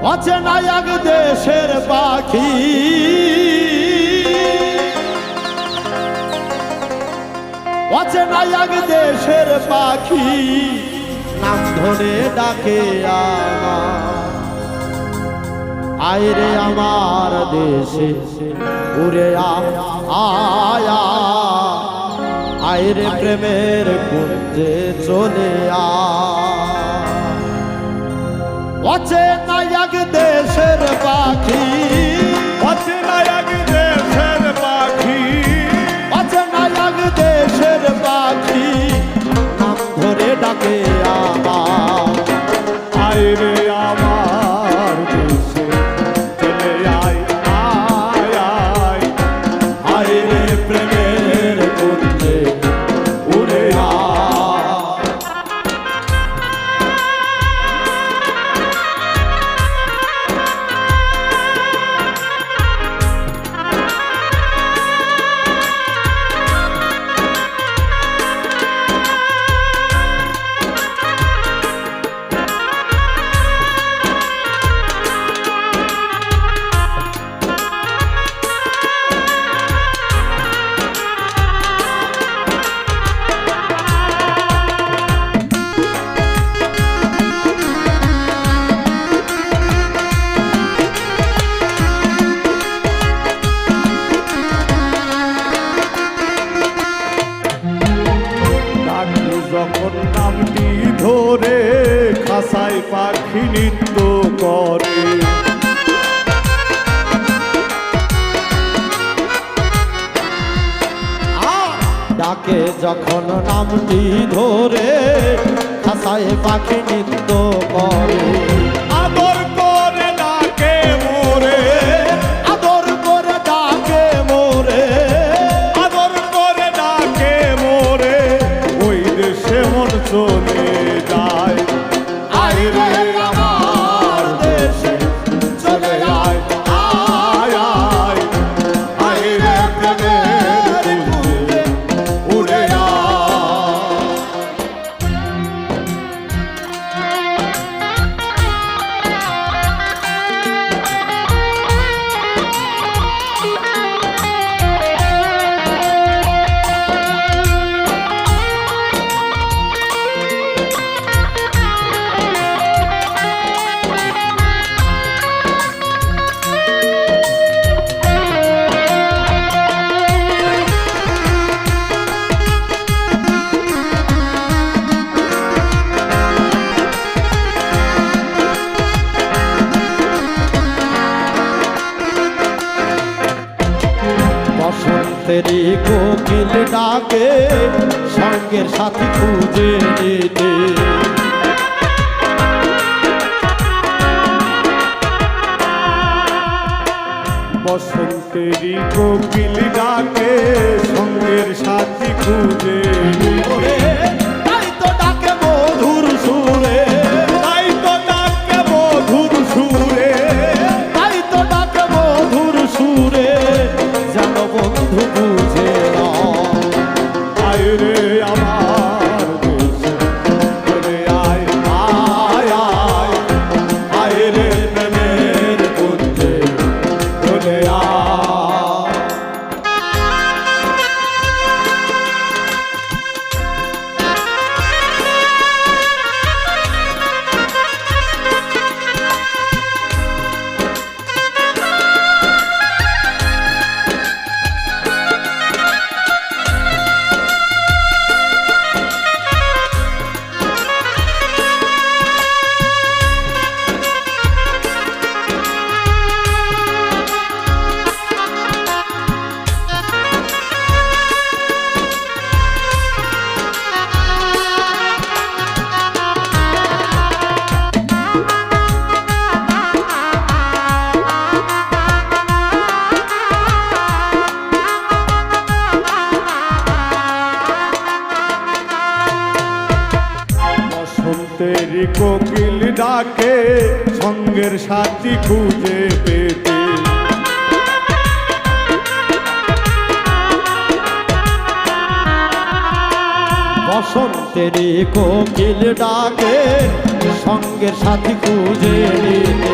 অচেনা এক দেশের পাখি অচেনা এক দেশের পাখি নাম ধরে ডাকে আয়রে আমার দেশে উড়ে আয়া আয়রে প্রেমের কুঞ্জে চলে অচেনা এক দেশের পাখি অচেনা এক দেশের পাখি অচেনা এক দেশের পাখি নাম ধরে ডাকে আয়রে আমার দেশে চলে আয় আয় আয় আয়রে প্রেমের কুঞ্জে উড়ে যখন নামটি ধরে খাসায় পাখি নৃত্য করে ডাকে যখন নামটি ধরে খাসায় পাখি নৃত্য করে আদর করে ডাকে মোরে আদর করে ডাকে মোরে আদর করে ডাকে মোরে ওই দেশে মন চলে যায় আয়রে আমার দেশে চলে আয় আয় আয় আয়রে প্রেমের কুঞ্জে উড়ে আয় বসন্তেরই কোকিল ডাকে সঙ্গের সাথী খুঁজে নিতে বসন্তেরই কোকিল ডাকে সঙ্গের সাথী খুঁজে নিতে। তাই তো ডাকে মধুর সুরে তাই তো ডাকে মধুর সুরে তাই তো ডাকে মধুর সুরে যেন বন্ধু বুঝে না আয়রে আমার দেশে চলে আয় আয় আয় আয়রে প্রেমের কুঞ্জে চলে আয় বসন্তেরই কোকিল ডাকে সঙ্গের সাথী খুঁজে পেতে বসন্তেরই কোকিল ডাকে সঙ্গের সাথী খুঁজে নিতে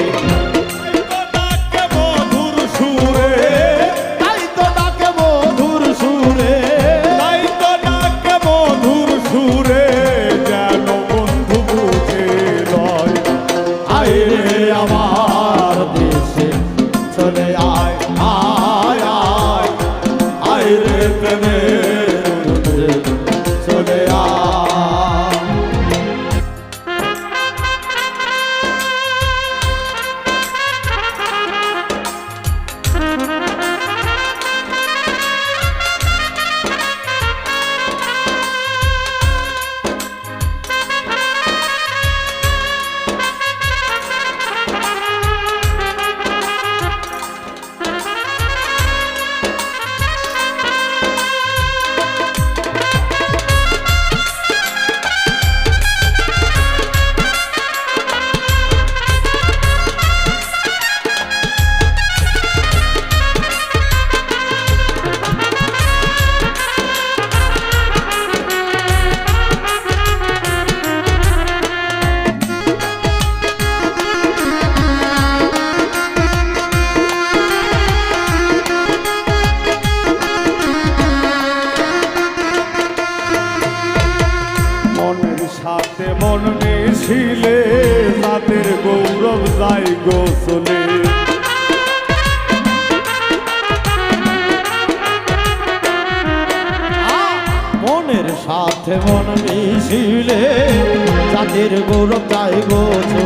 সাথে মন মিশিলে জাতের গৌরব যাই গো চলে মনের সাথে মন মিশিলে জাতির গৌরব চাই গো চলে